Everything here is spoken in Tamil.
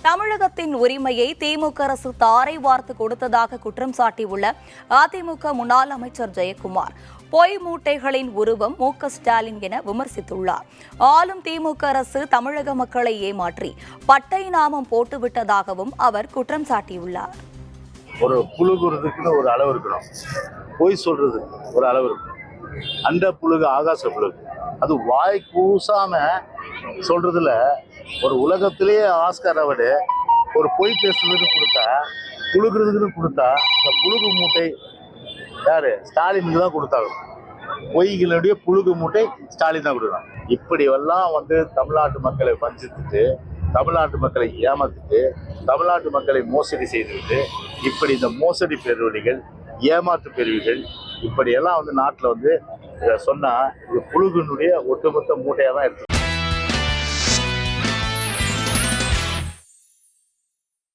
தமிழகத்தின் உரிமையை திமுக அரசு தாரை வார்த்து கொடுத்ததாக குற்றம் சாட்டியுள்ள அதிமுக முன்னாள் அமைச்சர் ஜெயக்குமார் பொய் மூட்டைகளின் உருவம் மு.க. ஸ்டாலின் என விமர்சித்துள்ளார். ஆளும் திமுக அரசு தமிழக மக்களை ஏமாற்றி பட்டை நாமம் போட்டுவிட்டதாகவும் அவர் குற்றம் சாட்டியுள்ளார். ஒரு புழுகுறதுக்குன்னு ஒரு அளவு இருக்கணும், பொய் சொல்றதுக்கு ஒரு அளவு இருக்கணும். அண்ட புழுகு ஆகாச புழுகு, அது வாய் கூசாம சொல்றதுல ஒரு உலகத்திலேயே ஆஸ்கர் அவார்டு ஒரு பொய் பேசுறதுக்கு கொடுத்தா, புழுகுறதுக்குன்னு கொடுத்தா இந்த புழுகு மூட்டை யாரு? ஸ்டாலினுக்கு தான் கொடுத்தாங்க. பொய்களுடைய புழுகு மூட்டை ஸ்டாலின் தான் கொடுத்தாங்க. இப்படி எல்லாம் தமிழ்நாட்டு மக்களை வஞ்சித்துட்டு, தமிழ்நாட்டு மக்களை ஏமாத்திட்டு, தமிழ்நாட்டு மக்களை மோசடி செய்துவிட்டு, இப்படி இந்த மோசடி பெறுவடிகள், ஏமாற்று பெறுவிகள் இப்படியெல்லாம் நாட்டில் சொன்னா இது புழுகுனுடைய ஒட்டுமொத்த மூட்டையாக தான் இருக்கு.